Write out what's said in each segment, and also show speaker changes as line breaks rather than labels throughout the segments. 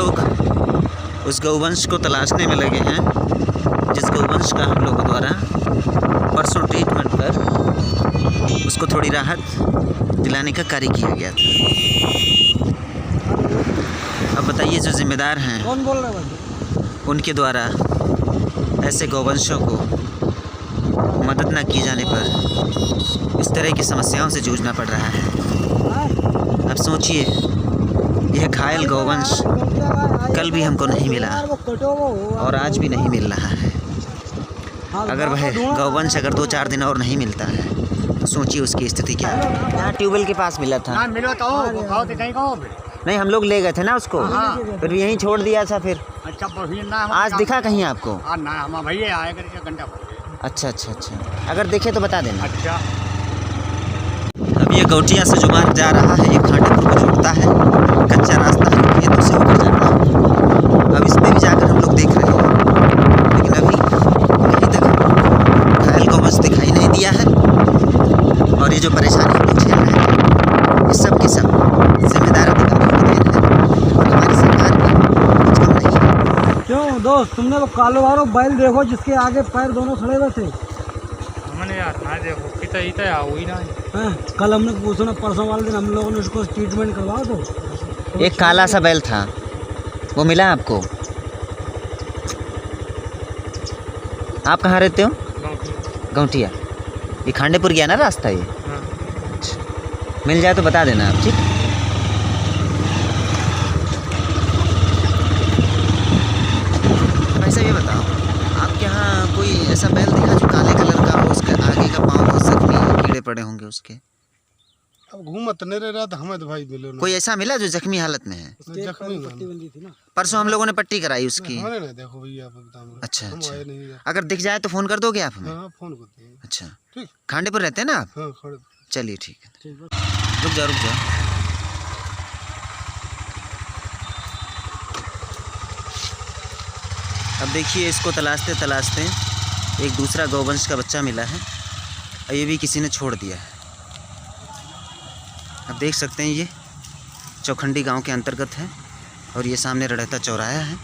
लोग उस गौवंश को तलाशने में लगे हैं जिस गौवंश का हम लोगों द्वारा परसों ट्रीटमेंट कर उसको थोड़ी राहत दिलाने का कार्य किया गया था। अब बताइए, जो जिम्मेदार हैं
कौन बोल रहा है?
उनके द्वारा ऐसे गौवंशों को मदद न किए जाने पर इस तरह की समस्याओं से जूझना पड़ रहा है। अब सोचिए, यह घायल गौवंश कल भी हमको नहीं मिला और आज भी नहीं मिल रहा है। अगर वह गौवंश अगर 2-4 दिन और नहीं मिलता है तो सोचिए उसकी स्थिति क्या है। यहाँ ट्यूबवेल के पास मिला था। नहीं, हम लोग ले गए थे ना उसको, फिर यहीं छोड़ दिया था। फिर आज दिखा कहीं आपको? अच्छा, अगर देखे तो बता देना।
अच्छा।
अब ये गौटिया से जो मार्ग जा रहा है ये खांडेपुर को जोड़ता है। कच्चा रास्ता है, खेतों से होकर जाता है। अब इसमें भी जाकर हम लोग देख रहे हैं, लेकिन अभी कहीं तक घायल गौवंश दिखाई नहीं दिया है। और ये जो परेशानी हम लोग झेल रहे हैं ये सब के सब जिम्मेदार अधिकारियों की देन है और हमारी सरकार भी कुछ कम नहीं है।
क्यों दोस्त, तुमने वो कालो वालो बैल देखो जिसके आगे पैर दोनों खड़े हुए थे?
हमने यार ना देखो कितना हुई ना।
कल हमने पूछा ना, परसों वाले दिन हम लोगों ने उसको ट्रीटमेंट करवाया तो
एक काला सा बैल था, वो मिला आपको? आप कहाँ रहते हो? गौटिया। ये खांडेपुर गया ना रास्ता ये?
हाँ।
मिल जाए तो बता देना आप, ठीक? वैसे ये बताओ, आपके यहाँ कोई ऐसा बैल दिखा जो काले कलर का हो, उसके आगे का पाँव बहुत जख्मी कीड़े पड़े होंगे उसके?
अब घूमत नहीं रह रहा था हमें तो भाई मिले
कोई ऐसा मिला जो जख्मी हालत में है?
जख्मी
पट्टी बंदी थी ना।
परसों हम लोगों ने पट्टी कराई उसकी।
हमने नहीं देखो भैया, आप बता।
अच्छा,
हम आए नहीं है।
अगर दिख जाए तो फ़ोन कर दोगे आप हमें?
हाँ, फोन करते हैं।
अच्छा,
ठीक।
खांडेपुर रहते हैं ना आप?
हाँ, खड़े।
चलिए ठीक है। रुक जाओ। अब देखिए, इसको तलाशते तलाशते एक दूसरा गौवंश का बच्चा मिला है और ये भी किसी ने छोड़ दिया है। अब देख सकते हैं ये चौखंडी गांव के अंतर्गत है और ये सामने रड़हता चौराहा है।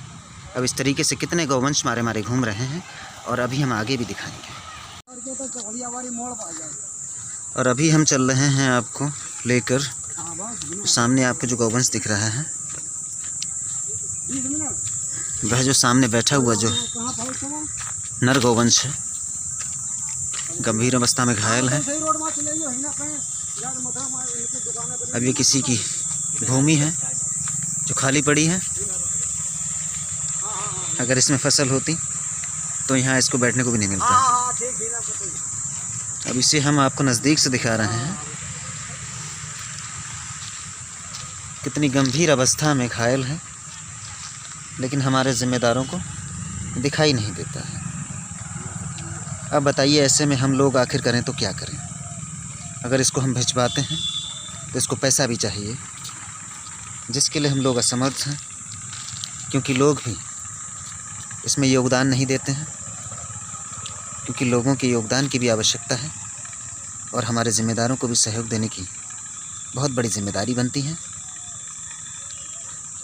अब इस तरीके से कितने गौवंश मारे घूम रहे हैं और अभी हम आगे भी दिखाएंगे। और अभी हम चल रहे हैं आपको लेकर, सामने आपको जो गौवंश दिख रहा है वह जो सामने बैठा हुआ जो नर गौवंश है, गंभीर अवस्था में घायल है। अब ये किसी की भूमि है जो खाली पड़ी है। अगर इसमें फसल होती तो यहाँ इसको बैठने को भी नहीं मिलता। अब इसे हम आपको नज़दीक से दिखा रहे हैं, कितनी गंभीर अवस्था में घायल है, लेकिन हमारे ज़िम्मेदारों को दिखाई नहीं देता है। अब बताइए, ऐसे में हम लोग आखिर करें तो क्या करें? अगर इसको हम भिजवाते हैं तो इसको पैसा भी चाहिए, जिसके लिए हम लोग असमर्थ हैं, क्योंकि लोग भी इसमें योगदान नहीं देते हैं, क्योंकि लोगों के योगदान की भी आवश्यकता है और हमारे ज़िम्मेदारों को भी सहयोग देने की बहुत बड़ी जिम्मेदारी बनती है।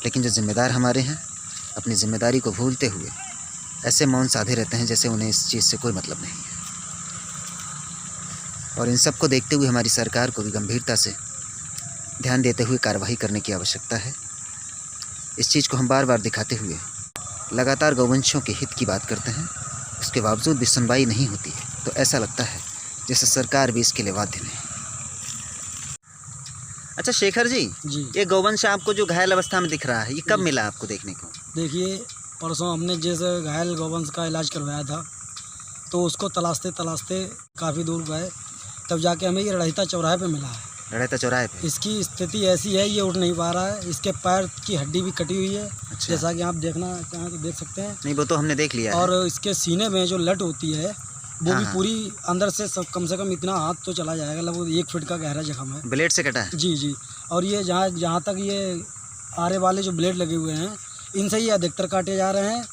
लेकिन जो ज़िम्मेदार हमारे हैं अपनी ज़िम्मेदारी को भूलते हुए ऐसे मौन साधे रहते हैं जैसे उन्हें इस चीज़ से कोई मतलब नहीं है। और इन सब को देखते हुए हमारी सरकार को भी गंभीरता से ध्यान देते हुए कार्रवाई करने की आवश्यकता है। इस चीज़ को हम बार बार दिखाते हुए लगातार गौवंशों के हित की बात करते हैं, उसके बावजूद भी सुनवाई नहीं होती है, तो ऐसा लगता है जैसे सरकार भी इसके लिए बाध्य नहीं। अच्छा शेखर जी, ये गौवंश आपको जो घायल अवस्था में दिख रहा है, ये कब मिला आपको देखने को?
देखिए, परसों हमने जैसे घायल गौवंश का इलाज करवाया था तो उसको तलाशते तलाशते काफ़ी दूर गए, तब जाके हमें ये रड़हता चौराहे पे मिला है।
रड़हता चौराहे पे?
इसकी स्थिति ऐसी है, ये उठ नहीं पा रहा है, इसके पैर की हड्डी भी कटी हुई है। अच्छा। जैसा कि आप देखना चाहें तो देख सकते हैं।
नहीं, वो तो हमने देख लिया
और
है।
इसके सीने में जो लट होती है वो भी पूरी अंदर से कम से कम इतना हाथ तो चला जाएगा, लगभग 1 फीट का गहरा जख्म है।
ब्लेड से कटा है? जी।
और ये जहाँ तक ये आरे वाले जो ब्लेड लगे हुए हैं इनसे ही अधिकतर काटे जा रहे हैं।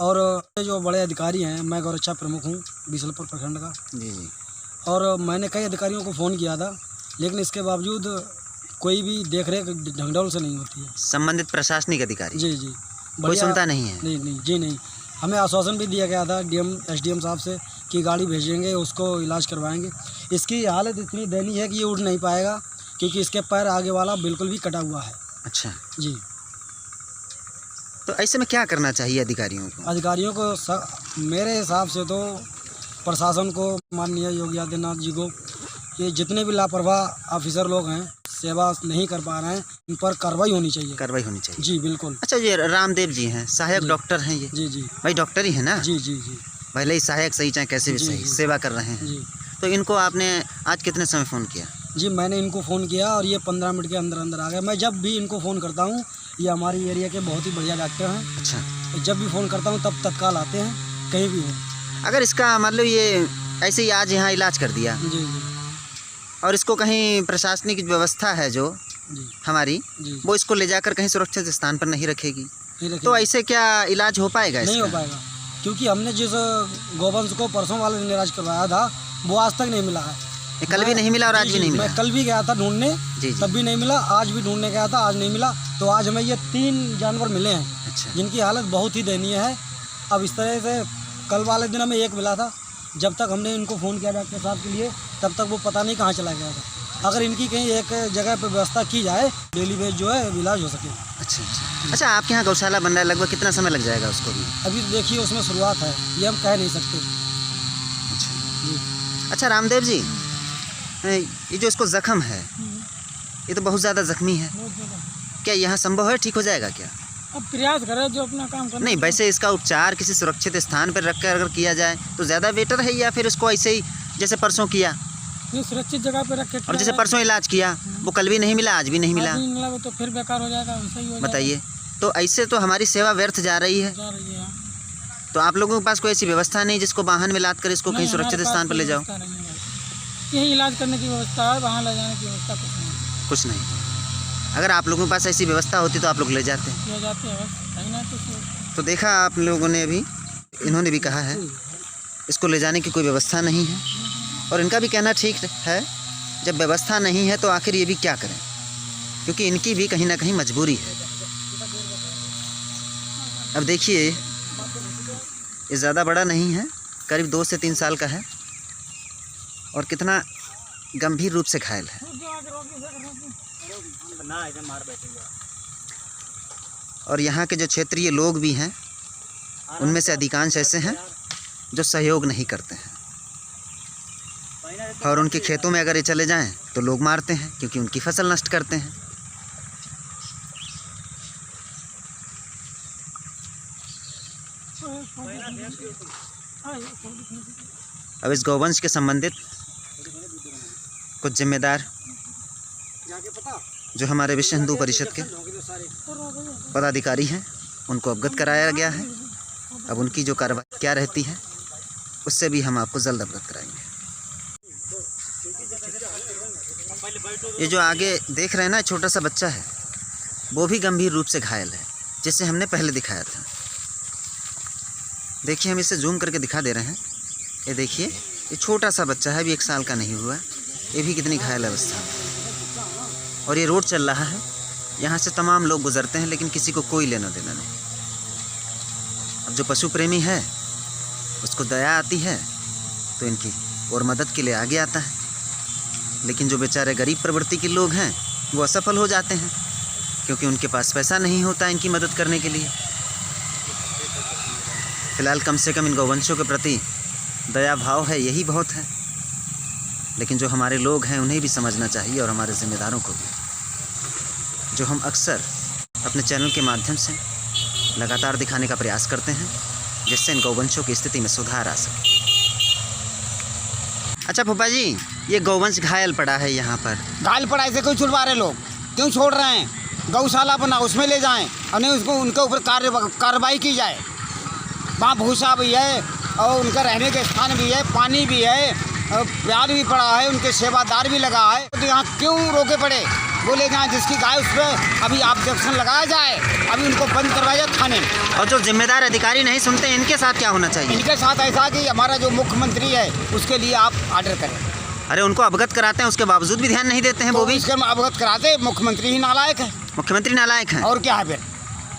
और जो बड़े अधिकारी हैं, मैं गौरक्षा प्रमुख हूँ बीसलपुर प्रखंड का।
जी।
और मैंने कई अधिकारियों को फ़ोन किया था, लेकिन इसके बावजूद कोई भी देख रेख ढंग ढंग से नहीं होती है।
संबंधित प्रशासनिक अधिकारी
जी जी
कोई
बढ़िया-
सुनता नहीं है।
नहीं नहीं जी नहीं, हमें आश्वासन भी दिया गया था एसडीएम साहब से कि गाड़ी भेजेंगे, उसको इलाज करवाएंगे। इसकी हालत इतनी दयनीय है कि ये उठ नहीं पाएगा, क्योंकि इसके पैर आगे वाला बिल्कुल भी कटा हुआ है।
अच्छा,
जी
तो ऐसे में क्या करना चाहिए अधिकारियों को?
अधिकारियों को मेरे हिसाब से तो प्रशासन को, माननीय योगी आदित्यनाथ जी को, ये जितने भी लापरवाह ऑफिसर लोग हैं, सेवा नहीं कर पा रहे हैं, इन पर कार्रवाई होनी चाहिए।
कार्रवाई होनी चाहिए।
जी बिल्कुल।
अच्छा, ये रामदेव जी हैं, सहायक
जी।
डॉक्टर हैं ये?
जी जी
भाई डॉक्टर ही है ना?
जी जी जी
भले ही सहायक सही चाहे कैसे भी
जी,
सही,
जी।
सेवा कर रहे हैं।
जी
तो इनको आपने आज कितने समय फ़ोन किया?
जी मैंने इनको फ़ोन किया और ये 15 मिनट के अंदर अंदर आ गए। मैं जब भी इनको फ़ोन करता हूँ, ये हमारी एरिया के बहुत ही बढ़िया डॉक्टर हैं,
अच्छा,
जब भी फ़ोन करता हूँ तब तत्काल आते हैं, कहीं भी हो।
अगर इसका मतलब ये ऐसे ही आज यहाँ इलाज कर दिया
जी जी
और इसको कहीं प्रशासनिक व्यवस्था है जो
जी
हमारी,
जी
वो इसको ले जाकर कहीं सुरक्षित स्थान पर नहीं रखेगी,
नहीं रखिए।
तो ऐसे क्या इलाज हो पाएगा
नहीं हो
इसका?
पाएगा, क्योंकि हमने जिस गोवंश को परसों वाले दिन इलाज करवाया था, वो आज तक नहीं मिला है।
ये कल भी नहीं मिला और आज
जी,
भी नहीं
जी,
मिला?
मैं कल भी गया था ढूंढने,
जी जी।
तब भी नहीं मिला। आज भी ढूंढने गया था, आज नहीं मिला। तो आज हमें ये 3 जानवर मिले हैं,
अच्छा,
जिनकी हालत बहुत ही दयनीय है। अब इस तरह से कल वाले दिन हमें 1 मिला था, जब तक हमने इनको फ़ोन किया डॉक्टर साहब के लिए, तब तक वो पता नहीं कहाँ चला गया था। अगर इनकी कहीं एक जगह पर व्यवस्था की जाए, डेली बेस जो है इलाज हो सके।
अच्छा अच्छा। अच्छा, आपके यहाँ गौशाला बन रहा है, लगभग कितना समय लग जाएगा उसको भी?
अभी तो देखिए उसमें शुरुआत है, ये हम कह नहीं सकते।
अच्छा
जी
अच्छा, रामदेव जी, ये जो इसको जख्म है, ये तो बहुत ज़्यादा जख्मी है, क्या यहाँ संभव है ठीक हो जाएगा क्या?
अब प्रयास करें जो अपना काम करना।
नहीं, वैसे इसका उपचार किसी सुरक्षित स्थान पर रखकर अगर किया जाए तो ज़्यादा बेटर है, या फिर इसको ऐसे ही जैसे परसों किया
ये सुरक्षित जगह पे रखे,
और जैसे परसों इलाज किया वो कल भी नहीं मिला, आज भी नहीं मिला?
तो फिर बेकार हो जाएगा, वैसा ही हो
बताइए, तो ऐसे तो हमारी सेवा व्यर्थ जा रही है।
जा रही है।
तो आप लोगों के पास कोई ऐसी व्यवस्था नहीं जिसको वाहन में लाद कर इसको कहीं सुरक्षित स्थान पर ले जाओ?
यही इलाज करने की व्यवस्था है, वहाँ ले जाने की व्यवस्था कुछ नहीं।
कुछ नहीं। अगर आप लोगों के पास ऐसी व्यवस्था होती तो आप लोग ले जाते।
ले जाते हैं बस, कहीं ना कुछ।
तो देखा आप लोगों ने, अभी इन्होंने भी कहा है इसको ले जाने की कोई व्यवस्था नहीं है, और इनका भी कहना ठीक है, जब व्यवस्था नहीं है तो आखिर ये भी क्या करें, क्योंकि इनकी भी कहीं ना कहीं मजबूरी है। अब देखिए, ये ज़्यादा बड़ा नहीं है, करीब 2 से 3 साल का है, और कितना गंभीर रूप से घायल है। और यहाँ के जो क्षेत्रीय लोग भी हैं, उनमें से अधिकांश ऐसे हैं जो सहयोग नहीं करते हैं, और उनके खेतों में अगर ये चले जाएं तो लोग मारते हैं, क्योंकि उनकी फसल नष्ट करते हैं। अब इस गौवंश के संबंधित कुछ जिम्मेदार जो हमारे विश्व हिंदू परिषद के पदाधिकारी हैं, उनको अवगत कराया गया है। अब उनकी जो कार्रवाई क्या रहती है उससे भी हम आपको जल्द अवगत कराएंगे। ये जो आगे देख रहे हैं ना, छोटा सा बच्चा है, वो भी गंभीर रूप से घायल है, जिसे हमने पहले दिखाया था। देखिए, हम इसे जूम करके दिखा दे रहे हैं। ये देखिए, ये छोटा सा बच्चा है, अभी 1 साल का नहीं हुआ, ये भी कितनी घायल अवस्था में। और ये रोड चल रहा है, यहाँ से तमाम लोग गुजरते हैं, लेकिन किसी को कोई लेना देना नहीं। अब जो पशु प्रेमी है उसको दया आती है तो इनकी और मदद के लिए आगे आता है, लेकिन जो बेचारे गरीब प्रवृत्ति के लोग हैं वो असफल हो जाते हैं, क्योंकि उनके पास पैसा नहीं होता इनकी मदद करने के लिए। फ़िलहाल कम से कम इन गौवंशों के प्रति दया भाव है, यही बहुत है। लेकिन जो हमारे लोग हैं उन्हें भी समझना चाहिए, और हमारे ज़िम्मेदारों को भी, जो हम अक्सर अपने चैनल के माध्यम से लगातार दिखाने का प्रयास करते हैं, जिससे इन गौवंशों की स्थिति में सुधार आ सके। अच्छा फूफा जी, ये गौवंश घायल पड़ा है यहाँ पर।
घायल पड़ा ऐसे क्यों छुड़वा रहे लोग, क्यों छोड़ रहे हैं? गौशाला बना, उसमें ले जाएं, और नहीं उसको उनके ऊपर कार्रवाई की जाए। वहाँ भूसा भी है, और उनका रहने का स्थान भी है, पानी भी है, और प्यार भी पड़ा है, उनके सेवादार भी लगा है। तो यहाँ क्यों रोके पड़े? बोले जहाँ जिसकी गाय उस पर अभी ऑब्जेक्शन लगाया जाए, अभी उनको बंद करवाया जाए थाने में।
और जो जिम्मेदार अधिकारी नहीं सुनते, इनके साथ क्या होना चाहिए?
इनके साथ ऐसा कि हमारा जो मुख्यमंत्री है उसके लिए आप ऑर्डर करें।
अरे उनको अवगत कराते हैं, उसके बावजूद भी ध्यान नहीं देते हैं वो भी।
इसके अवगत कराते, मुख्यमंत्री ही नालायक है।
मुख्यमंत्री नालायक हैं।
और क्या है फिर?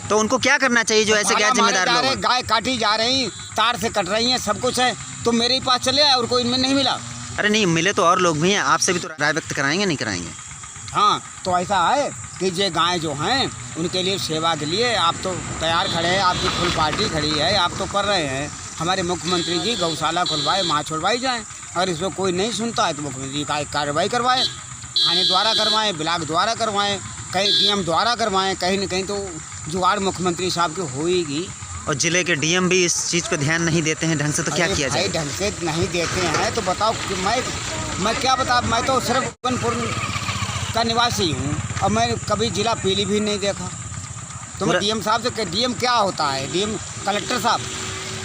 तो उनको क्या करना चाहिए जो ऐसे गैर जिम्मेदार लोग हैं?
गाय काटी जा रही, तार से कट रही हैं, सब कुछ है, तो मेरे ही पास चले आए और कोई इनमें नहीं मिला।
अरे नहीं मिले तो और लोग भी हैं, आपसे भी तो राय व्यक्त कराएंगे नहीं कराएंगे?
हाँ, तो ऐसा है कि ये गाय जो हैं उनके लिए सेवा के लिए आप तो तैयार खड़े हैं, आपकी फुल पार्टी खड़ी है, आप तो कर रहे हैं। हमारे मुख्यमंत्री जी गौशाला खुलवाए, वहाँ छुड़वाई जाए। अगर इसमें कोई नहीं सुनता है तो मुख्यमंत्री का कार्रवाई करवाए, थाने द्वारा करवाएं, ब्लॉक द्वारा करवाएं, कहीं डीएम द्वारा करवाएं, कहीं न कहीं तो जुगाड़ मुख्यमंत्री साहब की होएगी।
और जिले के डीएम भी इस चीज़ पे ध्यान नहीं देते हैं ढंग से, तो क्या किया जाए?
ढंग से नहीं देते हैं तो बताओ कि मैं क्या बता, मैं तो सिर्फ गोपनपुर का निवासी हूँ और मैं कभी जिला पीलीभीत नहीं देखा। तो मैं डीएम साहब से, डीएम क्या होता है? डीएम कलेक्टर साहब।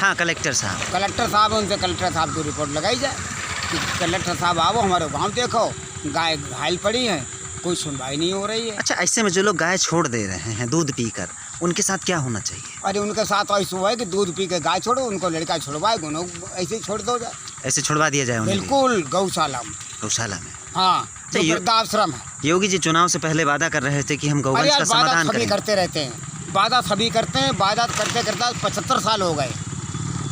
हाँ, कलेक्टर साहब।
कलेक्टर साहब, उनसे कलेक्टर साहब की रिपोर्ट लगाई जाए कि कलेक्टर साहब आओ हमारे गांव देखो, गाय घायल पड़ी है, कोई सुनवाई नहीं हो रही है।
अच्छा, ऐसे में जो लोग गाय छोड़ दे रहे हैं दूध पीकर, उनके साथ क्या होना चाहिए?
अरे उनके साथ ऐसा हुआ है कि दूध पी के गाय छोड़ो, उनको लड़का छुड़वाए, उन्हों ऐसे ही छोड़ दो जाए।
ऐसे छुड़वा दिया जाए उन्हें?
बिल्कुल, गौशाला में।
गौशाला में?
हाँ, जो वृद्धाश्रम है।
योगी जी चुनाव से पहले वादा कर रहे थे कि हम गौवंश का समाधान करेंगे।
करते रहते हैं, वादा सभी करते हैं, वादा करते करते 75 साल हो गए।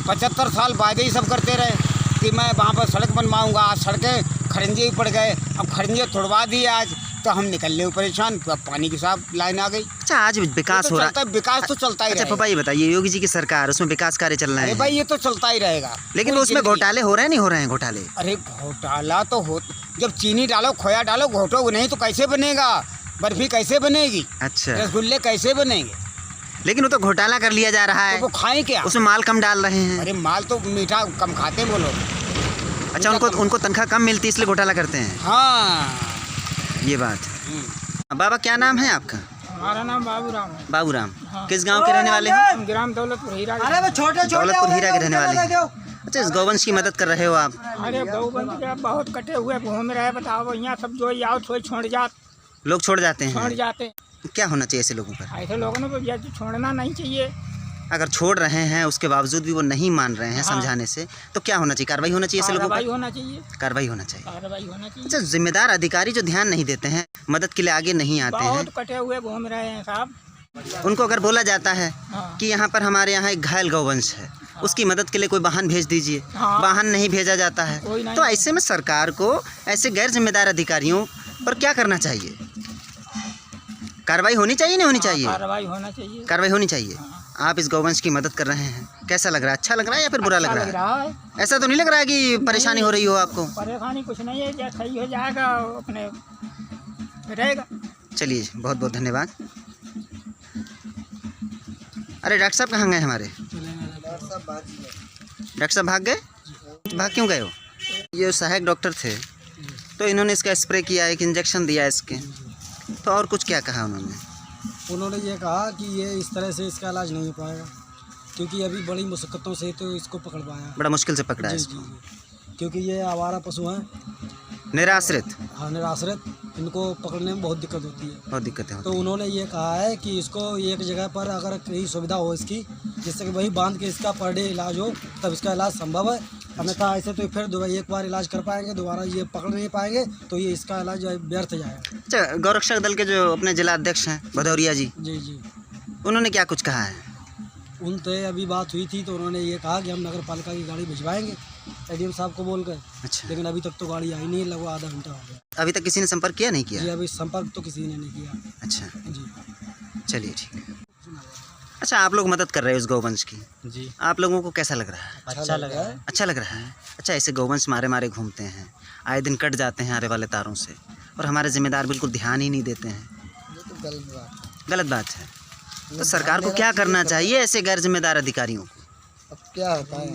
75 साल वादे ही सब करते रहे कि मैं वहाँ पर सड़क बनवाऊँगा। आज सड़कें खरंजे ही पड़ गए, अब खरंजे तोड़वा दिए आज, तो हम निकलने में परेशान, पानी की साफ लाइन आ गई।
अच्छा, आज विकास हो रहा है,
विकास तो चलता ही
अच्छा
रहेगा।
पापा ये बताइए, योगी जी की सरकार, उसमें विकास कार्य चल रहे हैं
भाई, ये तो चलता ही रहेगा,
लेकिन उसमें घोटाले हो रहे हैं, नहीं हो रहे हैं घोटाले?
अरे घोटाला तो हो, जब चीनी डालो, खोया डालो, घोटो नहीं तो कैसे बनेगा? बर्फी कैसे बनेगी?
अच्छा,
रसगुल्ले कैसे बनेंगे?
लेकिन वो तो घोटाला कर लिया जा रहा है।
तो वो खाएं क्या?
उसमें माल कम डाल रहे हैं।
अरे माल तो मीठा कम खाते हैं वो लोग।
अच्छा, उनको तनख्वाह कम मिलती है इसलिए घोटाला करते हैं?
हाँ,
ये बात है। बाबा क्या नाम है आपका?
हमारा नाम बाबूराम है।
बाबूराम। किस गांव के रहने वाले हैं?
हम ग्राम दौलतपुर हीरा।
दौलतपुर हीरा के रहने वाले हैं। अच्छा, इस गौवंश की मदद कर रहे हो आप?
अरे गौवंश के बहुत कटे हुए घूम रहे, बताओ यहाँ सब जो आओ थोड़ी छोड़
लोग छोड़ जाते हैं?
छोड़ जाते।
क्या होना चाहिए ऐसे लोगों पर?
ऐसे लोगों को ये छोड़ना नहीं चाहिए।
अगर छोड़ रहे हैं उसके बावजूद भी वो नहीं मान रहे हैं समझाने से, तो क्या होना चाहिए? कार्रवाई होना चाहिए ऐसे लोगों पर?
कार्रवाई होना चाहिए।
कार्रवाई होना चाहिए।
कार्रवाई होना चाहिए।
अच्छा, जिम्मेदार अधिकारी जो ध्यान नहीं देते हैं, मदद के लिए आगे नहीं आते हैं,
बहुत कटे हुए घूम रहे हैं साहब।
उनको अगर बोला जाता है
हाँ।
कि यहाँ पर हमारे यहाँ एक घायल गौवंश है, उसकी मदद के लिए कोई वाहन भेज दीजिए,
हाँ।
वाहन नहीं भेजा जाता है, तो ऐसे में सरकार को ऐसे गैर जिम्मेदार अधिकारियों पर क्या करना चाहिए? कार्रवाई होनी चाहिए, नहीं होनी चाहिए?
कार्रवाई होना चाहिए।
कार्रवाई होनी चाहिए। आप इस गौवंश की मदद कर रहे हैं, कैसा लग रहा है? अच्छा लग रहा है या फिर बुरा लग रहा है? ऐसा तो नहीं लग रहा है कि परेशानी हो रही हो आपको?
परेशानी कुछ नहीं है, जब सही हो जाएगा अपने रहेगा।
चलिए, बहुत बहुत धन्यवाद। अरे डॉक्टर साहब कहाँ गए हमारे? डॉक्टर साहब भाग गए? भाग क्यों गए हो? ये सहायक डॉक्टर थे, तो इन्होंने इसका स्प्रे किया, एक इंजेक्शन दिया इसके, तो और कुछ क्या कहा उन्होंने?
उन्होंने ये कहा कि ये इस तरह से इसका इलाज नहीं हो पाएगा, क्योंकि अभी बड़ी मुश्किलों से तो इसको पकड़ पाया।
बड़ा मुश्किल से पकड़ा है
जी,
इसको।
जी, क्योंकि ये आवारा पशु हैं,
निराश्रित।
हाँ, निराश्रित, इनको पकड़ने में बहुत दिक्कत होती है।
बहुत दिक्कतें
तो
होती
उन्होंने ये कहा है कि इसको एक जगह पर अगर कहीं सुविधा हो इसकी, जिससे कि वही बांध के इसका पर डे इलाज हो, तब इसका इलाज संभव है। अन्यथा ऐसे तो फिर एक बार इलाज कर पाएंगे, दोबारा ये पकड़ नहीं पाएंगे, तो ये इसका इलाज व्यर्थ जाएगा।
अच्छा, गौरक्षक दल के जो अपने जिला अध्यक्ष हैं भदौरिया जी,
जी जी,
उन्होंने क्या कुछ कहा है?
उनसे अभी बात हुई थी तो उन्होंने ये कहा कि हम नगर पालिका की गाड़ी भिजवाएंगे एडीएम साहब को बोल कर।
अच्छा,
लेकिन अभी तक तो गाड़ी आई नहीं है, लगभग आधा घंटा हो गया।
अभी तक किसी ने संपर्क किया नहीं
जी,
किया?
अभी संपर्क तो किसी ने नहीं किया।
अच्छा,
जी,
चलिए ठीक है। अच्छा, आप लोग मदद कर रहे हो उस गौवंश की,
जी,
आप लोगों को कैसा लग रहा है?
अच्छा लगा है।
अच्छा लग रहा है। अच्छा, ऐसे गौवंश मारे मारे घूमते हैं, आए दिन कट जाते हैं आरे वाले तारों से, और हमारे जिम्मेदार बिल्कुल ध्यान ही नहीं देते हैं।
ये तो
गलत बात है। तो सरकार को क्या करना चाहिए ऐसे गैर जिम्मेदार अधिकारियों को?
अब क्या होता है?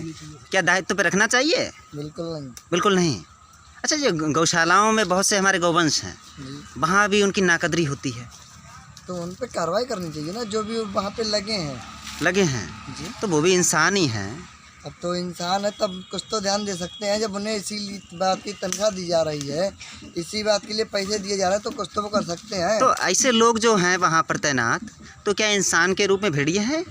क्या दायित्व पे रखना चाहिए?
बिल्कुल नहीं।
बिल्कुल नहीं। अच्छा, ये गौशालाओं में बहुत से हमारे गौवंश हैं, वहाँ भी उनकी नाकदरी होती है,
तो उन पर कार्रवाई करनी चाहिए ना, जो भी वहाँ पे लगे हैं जी।
तो वो भी इंसान ही हैं।
अब तो इंसान है, तब कुछ तो ध्यान दे सकते हैं। जब उन्हें इसी बात की तनख्वाह दी जा रही है, इसी बात के लिए पैसे दिए जा रहे हैं, तो कुछ तो वो कर सकते हैं।
तो ऐसे लोग जो हैं वहाँ पर तैनात, तो क्या इंसान के रूप में भेड़िए हैं?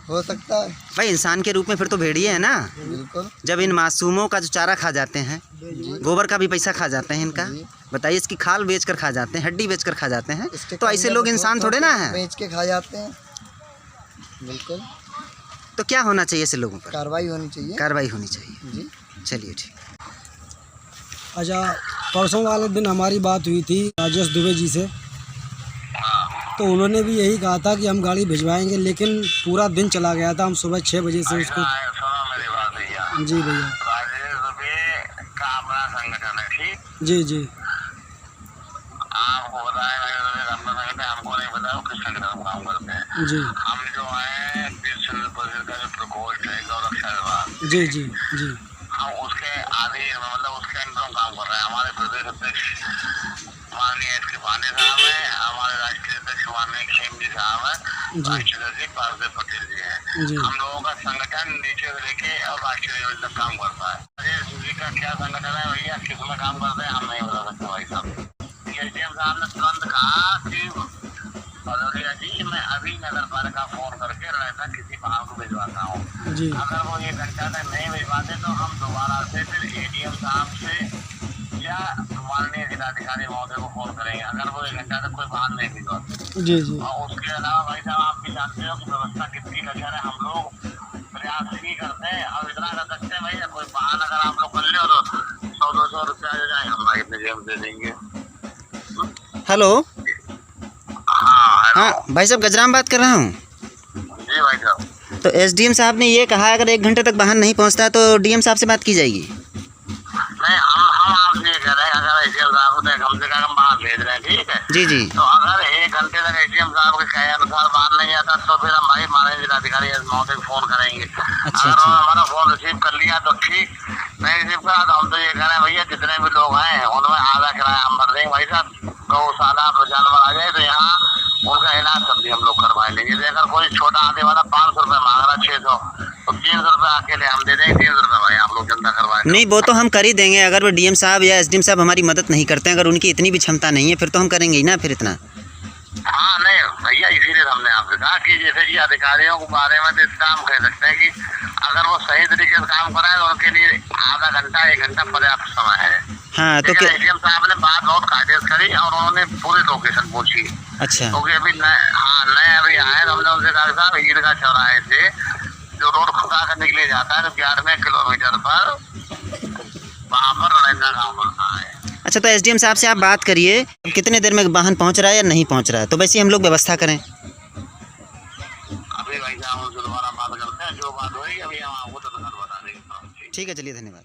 हो सकता है
भाई, इंसान के रूप में फिर तो भेड़िए है ना।
बिल्कुल।
जब इन मासूमों का जो चारा खा जाते हैं, गोबर का भी पैसा खा जाते हैं इनका। बताइए, इसकी खाल बेच कर खा जाते हैं, हड्डी बेच कर खा जाते हैं। तो ऐसे लोग इंसान थोड़े ना हैं।
बेच के खा जाते हैं। बिल्कुल।
तो क्या होना चाहिए ऐसे लोगों पर?
कार्रवाई होनी चाहिए।
कार्रवाई होनी चाहिए
जी।
चलिए ठीक।
अच्छा, परसों वाले दिन हमारी बात हुई थी राजेश दुबे जी से, तो उन्होंने भी यही कहा था कि हम गाड़ी भिजवाएंगे, लेकिन पूरा दिन चला गया था। हम सुबह 6 बजे से उसको। जी भैया।
राजेश दुबे का अपना संगठन है, ठीक।
जी जी।
आपको बताया अपना संगठन, हमको नहीं पता वो किस संगठन में काम करते हैं।
जी।
हम जो है विश्व परिषद का जो प्रकोष्ठ है गौरक्षा विभाग,
जी जी जी।
हम उसके अधीन मतलब उसके अंदर हम काम कर रहे हैं। हमारे प्रदेश अध्यक्ष माननीय एस के पांडे साहब है, हमारे राष्ट्रीय अध्यक्ष माननीय खेम जी साहब है, राष्ट्रीय सचिव पार्वती पटेल जी है। हम लोगों का संगठन नीचे से लेके और राष्ट्रीय लेवल तक काम करता है। राजेश जी का क्या संगठन है भैया, किसमें काम करते हैं हम नहीं बता सकते भाई साहब। एसडीएम साहब ने तुरंत कहा कि भदौरिया जी मैं अभी नगर पालिका फोन करके रहता किसी वाहन को भिजवाता हूँ। अगर वो 1 घंटा तक नहीं भिजवाते तो हम दोबारा से फिर एडीएम साहब से या माननीय जिलाधिकारी महोदय को फोन करेंगे, अगर वो 1 घंटा तक कोई वाहन नहीं भिजवाते।
जी जी।
और उसके अलावा भाई साहब आप भी जानते हो कि व्यवस्था कितनी कठिन है। हम लोग प्रयास नहीं करते हैं। अब इतना कर सकते हैं भैया, कोई वाहन अगर आप लोग कर ले तो 100-200 रुपया जो जाए हम भाई अपने जेब दे देंगे।
हेलो।
हाँ
हाँ भाई साहब, गजराम बात कर रहा हूँ।
जी भाई साहब।
तो एसडीएम साहब ने ये कहा अगर 1 घंटे तक वाहन नहीं पहुँचता है तो डीएम साहब से बात की जाएगी।
नहीं, हम आपसे ये कह रहे हैं अगर एसडीएम साहब को कम से कम बाहर भेज रहे हैं, ठीक है।
जी जी।
तो अगर 1 घंटे तक एसडीएम साहब के कहे अनुसार बाहर नहीं आता तो फिर हम भाई माननीय जिलाधिकारी महोदय को फोन करेंगे। अगर
अच्छा।
हमारा फोन रिसीव कर लिया तो ठीक, नहीं रिसीव करा तो हम तो ये कह रहे हैं भैया जितने भी लोग हैं उनमें आधा किराया हम भर देंगे भाई साहब। गौशाला जानवर आ जाए तो यहाँ उनका इलाज सब भी हम लोग करवा लेंगे। अगर कोई छोटा आने वाला 500 रुपये मांग रहा 600 तो 300 रुपये अकेले हम दे देंगे। 300 रुपये भाई आप लोग जनता करवाए।
नहीं, वो तो हम कर ही देंगे। अगर वो डीएम साहब या एसडीएम साहब हमारी मदद नहीं करते हैं, अगर उनकी इतनी भी क्षमता नहीं है, फिर तो हम करेंगे ही ना फिर इतना।
हाँ नहीं भैया, इसीलिए हमने आपसे कहा कि जैसे कि अधिकारियों के बारे में तो इस काम कह सकते हैं कि अगर वो सही तरीके से काम कराए तो उनके लिए आधा घंटा 1 घंटा पर्याप्त समय है।
हाँ तो क्या?
एसडीएम साहब ने बात बहुत कायदे से करी और उन्होंने पूरी लोकेशन पूछी।
अच्छा।
क्योंकि अभी नए अभी आए तो हमने उनसे कहा साहब ईदगाह चौराहे से जो रोड खुदा कर निकले जाता है तो 11वें किलोमीटर पर वहाँ पर रड़ैना गाँव पड़ता है।
अच्छा, तो एसडीएम साहब से आप बात करिए कितने देर में वाहन पहुंच रहा है या नहीं पहुंच रहा है, तो वैसे हम लोग व्यवस्था करें।
अभी भाई साहब उनसे दोबारा बात करते हैं, जो बात होगी अभी हम आपको तो बता देंगे।
ठीक है, चलिए, धन्यवाद।